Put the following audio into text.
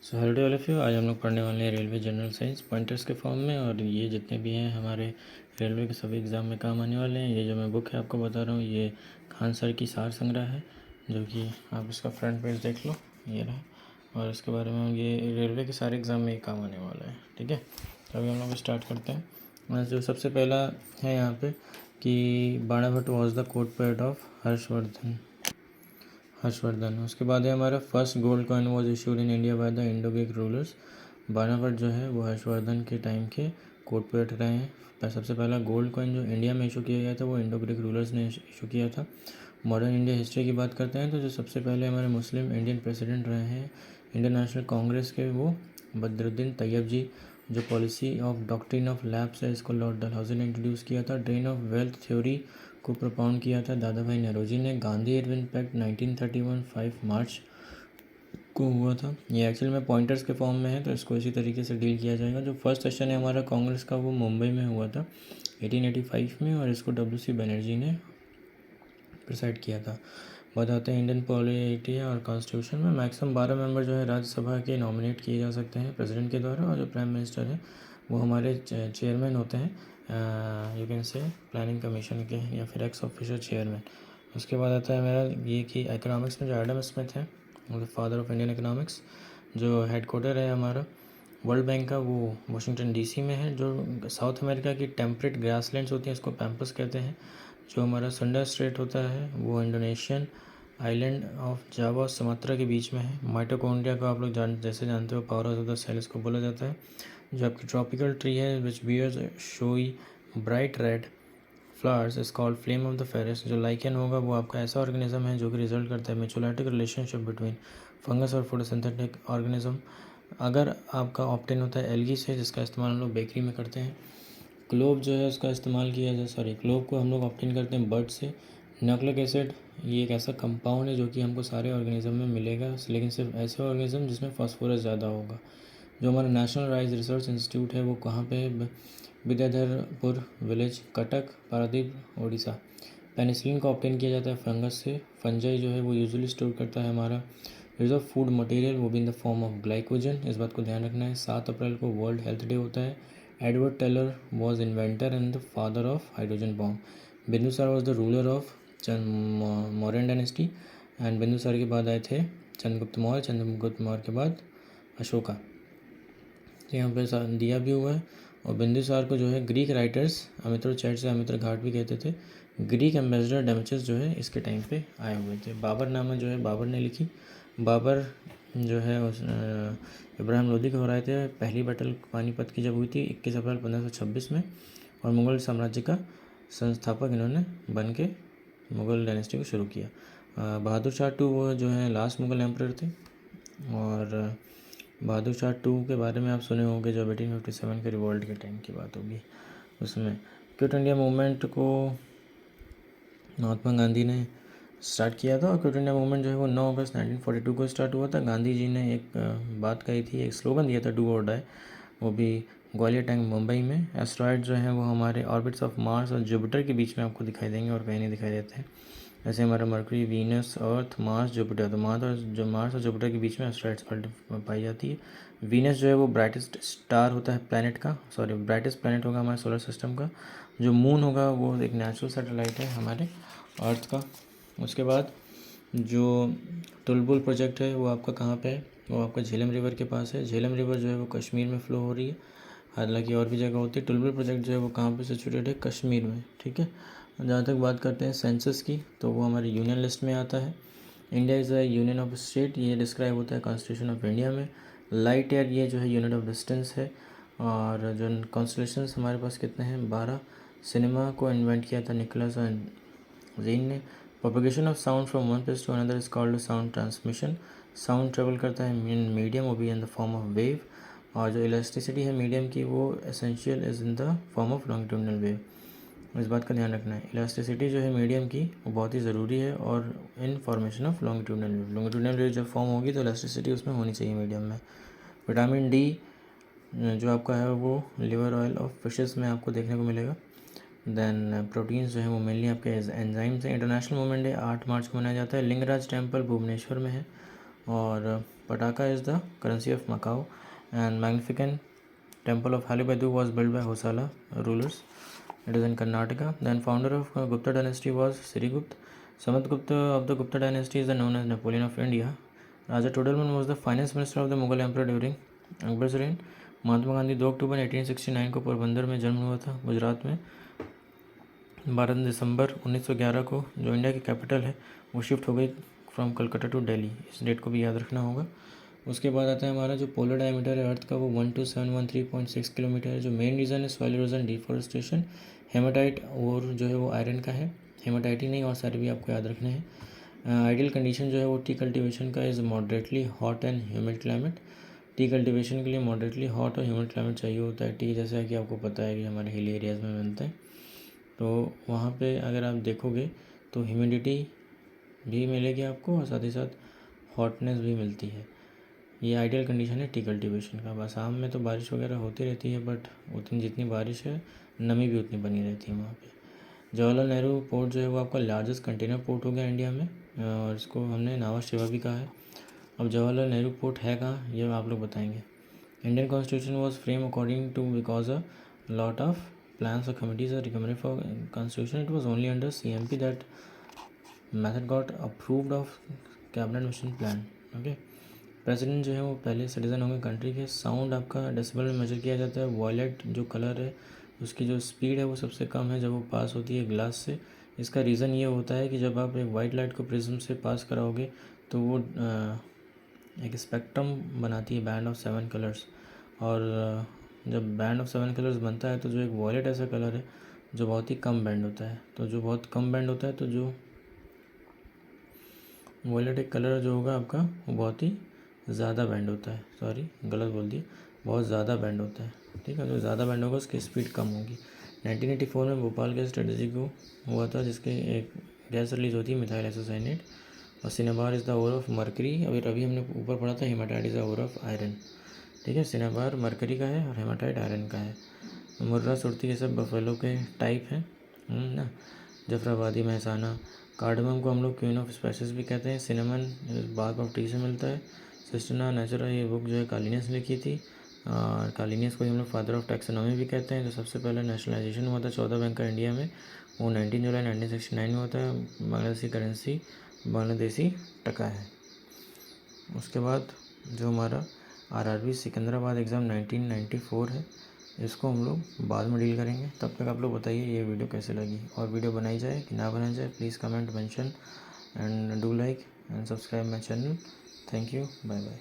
So hello all of you. आज हम लोग पढ़ने वाले हैं रेलवे जनरल साइंस पॉइंटर्स के फॉर्म में, और ये जितने भी हैं हमारे रेलवे के सभी एग्ज़ाम में काम आने वाले हैं। ये जो मैं बुक है आपको बता रहा हूँ, ये खान सर की सार संग्रह है, जो कि आप इसका फ्रंट पेज देख लो, ये रहा। और इसके बारे में ये रेलवे के सारे एग्ज़ाम में काम आने वाला है, ठीक है। तो अभी हम लोग स्टार्ट करते हैं। जो सबसे पहला है यहाँ पे कि Banabhatta was the court poet of Harshavardhana. उसके बाद है हमारा first gold coin was issued in India by the Indo Greek rulers. Banabhatta जो है वो हर्षवर्धन के टाइम के कोर्ट पोएट रहे हैं। सबसे पहला गोल्ड कॉइन जो इंडिया में इशू किया गया था वो इंडो ग्रीक रूलर्स ने इशू किया था। मॉडर्न इंडिया हिस्ट्री की बात करते हैं तो जो सबसे पहले हमारे मुस्लिम इंडियन प्रेसिडेंट रहे हैं इंडियन नेशनल कांग्रेस के, वो बदरुद्दीन तैयब जी। जो policy of doctrine of labs है, इसको लॉर्ड डलहौजी ने इंट्रोड्यूस किया था। ड्रेन ऑफ वेल्थ थ्योरी को प्रोपाउंड किया था दादा भाई नेहरू ने। गांधी इरविन पैक्ट 1931 5 मार्च को हुआ था। ये एक्चुअल में पॉइंटर्स के फॉर्म में है, तो इसको इसी तरीके से डील किया जाएगा। जो फर्स्ट सेशन है हमारा कांग्रेस का, वो मुंबई में हुआ था 1885 में, और इसको WC बनर्जी ने प्रिसाइड किया था। बताते हैं इंडियन पॉलिटी और कॉन्स्टिट्यूशन में मैक्सिमम 12 मेंबर जो है राज्यसभा के नॉमिनेट किए जा सकते हैं प्रेसिडेंट के द्वारा, और जो प्राइम मिनिस्टर है वो हमारे चेयरमैन होते हैं, you can say planning commission के, या फिर एक्स ऑफिशियल चेयरमैन। उसके बाद आता है मेरा ये कि इकोनॉमिक्स में जो एडम स्मिथ है, वो फादर ऑफ इंडियन इकोनॉमिक्स। जो हेडक्वार्टर है हमारा वर्ल्ड बैंक का, वो वाशिंगटन DC में है। जो साउथ अमेरिका की टेम्परेट ग्रासलैंड्स होती हैं, इसको पैम्पस कहते हैं। जो हमारा संडा स्ट्रेट होता है वो इंडोनेशियन आइलैंड ऑफ जावा और सुमात्रा के बीच में है। माइटोकॉन्ड्रिया को आप लोग जैसे जानते हो powerhouse of the cell इसको बोला जाता है। जो आपकी ट्रॉपिकल ट्री है which bears showy bright red flowers is called flame of the forest. जो लाइकेन होगा वो आपका ऐसा ऑर्गेनिज्म है जो कि रिजल्ट करता है म्यूचुअलिटिक रिलेशनशिप बिटवीन फंगस और फोटोसिंथेटिक ऑर्गेनिज्म। अगर आपका ऑप्टेन होता है एल्गी से, जिसका इस्तेमाल हम लोग बेकरी में करते हैं। क्लोव जो है उसका इस्तेमाल किया जाए, क्लोव को हम लोग ऑप्टेन करते हैं बर्ड से। न्यूक्लिक एसिड ये एक ऐसा कंपाउंड है जो कि हमको सारे ऑर्गेनिज्म में मिलेगा, लेकिन सिर्फ ऐसे ऑर्गेनिज्म जिसमें फास्फोरस ज़्यादा होगा। जो हमारा नेशनल राइस रिसर्च इंस्टीट्यूट है वो कहाँ पे है? विद्याधरपुर विलेज, कटक, पारादीप, उड़ीसा। पेनिसिलिन को ऑप्टेन किया जाता है फंगस से। फंजाई जो है वो यूजुअली स्टोर करता है हमारा यूज ऑफ फूड मटेरियल, वो भी in the form of glycogen. इस बात को ध्यान रखना है। 7 अप्रैल को वर्ल्ड हेल्थ डे होता है। Edward Teller was inventor and the father of hydrogen bomb. Bindusara was the ruler of Mauryan dynasty, and Bindusara के बाद आए थे चंद्रगुप्त मौर्य, चंद्रगुप्त मौर्य के बाद अशोका। तो यहाँ पे दिया भी हुआ है। और बिंदुसार को जो है ग्रीक राइटर्स अमित्रोचैट से अमित्र घाट भी कहते थे। ग्रीक एम्बेसडर डेमेचस जो है इसके टाइम पे आए हुए थे। बाबरनामा जो है बाबर ने लिखी। बाबर जो है इब्राहिम लोदी को हराए थे। पहली बैटल पानीपत की जब हुई थी 21 अप्रैल 1526 में, और मुग़ल साम्राज्य का संस्थापक इन्होंने बन के मुग़ल डायनेस्टी को शुरू किया। बहादुर शाह टू वो जो है लास्ट मुग़ल एम्परर थे। और बहादुर शाह टू के बारे में आप सुने होंगे, जो 1857 के रिवॉल्ट के टाइम की बात होगी। उसमें क्विट इंडिया मूवमेंट को महात्मा गांधी ने स्टार्ट किया था। और क्विट इंडिया मूवमेंट जो है वो 9 अगस्त 1942 को स्टार्ट हुआ था। गांधी जी ने एक बात कही थी, एक स्लोगन दिया था, डू और डाई, वो भी ग्वालियर टैंक मुंबई में। एस्ट्रॉयड जो है वो हमारे ऑर्बिट्स ऑफ मार्स और जुपिटर के बीच में आपको दिखाई देंगे, और कहीं नहीं दिखाई देते हैं। जैसे हमारा मरकरी, वीनस, अर्थ, मार्स, जुपिटर। तो मार्स और जुपिटर के बीच में एस्ट्रॉयड्स पाई जाती है। वीनस जो है वो ब्राइटेस्ट स्टार होता है प्लैनेट का, ब्राइटेस्ट प्लैनेट होगा हमारे सोलर सिस्टम का। जो मून होगा वो एक नेचुरल सैटेलाइट है हमारे अर्थ का। उसके बाद जो टुलबुल प्रोजेक्ट है वो आपका कहाँ पे है? वो आपका झेलम रिवर के पास है। झेलम रिवर जो है वो कश्मीर में फ़्लो हो रही है, हालांकि और भी जगह होती है। टुलबुल प्रोजेक्ट जो है वो कहाँ पे सिचुएटेड है? कश्मीर में, ठीक है। जहाँ तक बात करते हैं सेंसस की, तो वो हमारी यूनियन लिस्ट में आता है। India is a union of state, ये डिस्क्राइब होता है कॉन्स्टिट्यूशन ऑफ इंडिया में। लाइट ईयर ये जो है यूनिट ऑफ डिस्टेंस है। और जो कॉन्स्टलेशंस हमारे पास कितने हैं? 12। सिनेमा को इन्वेंट किया था निकोलस जीन ने। Propagation of sound from one place to another is called sound transmission. Sound travel करता है मीडियम, वो भी in the form of wave. और जो इलास्टिसिटी है मीडियम की, वो essential is in the form of longitudinal wave. इस बात का ध्यान रखना है। इलास्टिसिटी जो है मीडियम की वो बहुत ही ज़रूरी है, और in formation of longitudinal wave. Longitudinal wave जब फॉर्म होगी तो इलास्टिसिटी उसमें होनी चाहिए मीडियम में। विटामिन डी जो आपका है वो लिवर ऑयल ऑफ फिशेस में आपको देखने को मिलेगा। देन प्रोटीन्स जो है वो मेनली आपके एंजाइम्स हैं। इंटरनेशनल वुमेन डे 8 मार्च को मनाया जाता है। लिंगराज टेम्पल भुवनेश्वर में है। और Pataka is the currency of Macau, and magnificent temple of Halibadu was built by Hosala rulers. It is in Karnataka. Then founder of Gupta dynasty was Sirigupta. Samudragupta of the Gupta dynasty is known as Napoleon of India. Raja Todelman was the finance minister of the Mughal emperor during Akbar's reign. Mahatma Gandhi 2 अक्टूबर 1869 को पोरबंदर में जन्म हुआ था, गुजरात में। 12 दिसंबर 1911 को जो India की capital है वो शिफ्ट हो गई फ्रॉम कलकत्ता टू दिल्ली। इस डेट को भी याद रखना होगा। उसके बाद आता है हमारा जो पोलर डायमीटर है अर्थ का वो 12713.6 किलोमीटर है। जो मेन रीज़न है सॉइल इरोजन, डिफॉरेस्टेशन, हेमाटाइट और जो है वो आयरन का है। हेमाटाइट ही नहीं और सारे भी आपको याद रखने हैं। आइडियल कंडीशन जो है वो टी कल्टिवेशन का is moderately hot and humid climate. T cultivation के लिए मॉडरेटली हॉट और ह्यूमिड क्लाइमेट चाहिए होता है। टी जैसा कि आपको पता है कि हमारे हिली एरियाज़ में मिलता है, तो वहाँ पे अगर आप देखोगे तो ह्यूमिडिटी भी मिलेगी आपको और साथ ही साथ हॉटनेस भी मिलती है। ये आइडियल कंडीशन है टी कल्टिवेशन का। बस आसाम में तो बारिश वगैरह होती रहती है, बट उतनी जितनी बारिश है नमी भी उतनी बनी रहती है वहाँ पे। जवाहरलाल नेहरू पोर्ट जो है वो आपका लार्जेस्ट कंटेनर पोर्ट हो गया इंडिया में, और इसको हमने नावा शिवा भी कहा है। अब जवाहरलाल नेहरू पोर्ट है कहाँ, ये आप लोग बताएंगे। Indian constitution was frame according to because a lot of plans or committees are recommended for constitution. It was only under CMP that method got approved of cabinet mission plan. Okay. President जो है वो पहले citizen होंगे country के। Sound आपका decibel में major किया जाता है। वॉयलेट जो कलर है उसकी जो स्पीड है वो सबसे कम है जब वो पास होती है ग्लास से। इसका रीज़न ये होता है कि जब आप एक वाइट लाइट को प्रिज्म से पास कराओगे तो वो एक स्पेक्ट्रम बनाती है, बैंड ऑफ 7 कलर्स। और जब बैंड ऑफ 7 कलर्स बनता है तो जो एक वॉयलेट ऐसा कलर है जो बहुत ही कम बैंड होता है, तो जो बहुत कम बैंड होता है तो जो वॉयलेट एक कलर जो होगा आपका वो बहुत ही ज़्यादा बैंड होता है। सॉरी गलत बोल दिया, बहुत ज़्यादा बैंड होता है। ठीक है, जो ज़्यादा बैंड होगा उसकी स्पीड कम होगी। 1984 में भोपाल गैस स्ट्रेटजी को हुआ था जिसके एक गैस रिलीज होती है मिथाइल आइसोसाइनेट। और cinnabar is the ore of mercury. अभी हमने ऊपर पढ़ा था hematite is the ore of iron. ठीक है, सिनेबार मरकरी का है और हेमाटाइट आयरन का है। मुर्रा सुरती ये सब बफेलो के टाइप हैं ना। जफराबादी, महसाना। कार्डमम को हम लोग क्वीन ऑफ स्पाइसेस भी कहते हैं। सिनेमन बाग ऑफ टी से मिलता है। सिस्टना नेचुरा ये बुक जो है कालिनियस ने लिखी थी, और कालिनियस को हम लोग फादर ऑफ टैक्सोनॉमी भी कहते हैं। जो सबसे पहले नेशनलाइजेशन हुआ था 14 बैंक का इंडिया में वो 19 जुलाई 1969 में होता है। बांग्लादेशी करेंसी बांग्लादेशी टका है। उसके बाद जो हमारा आरआरबी सिकंदराबाद एग्ज़ाम 1994 है, इसको हम लोग बाद में डील करेंगे। तब तक आप लोग बताइए ये वीडियो कैसे लगी, और वीडियो बनाई जाए कि ना बनाई जाए। Please comment, mention and do like and subscribe my channel. Thank you, bye bye.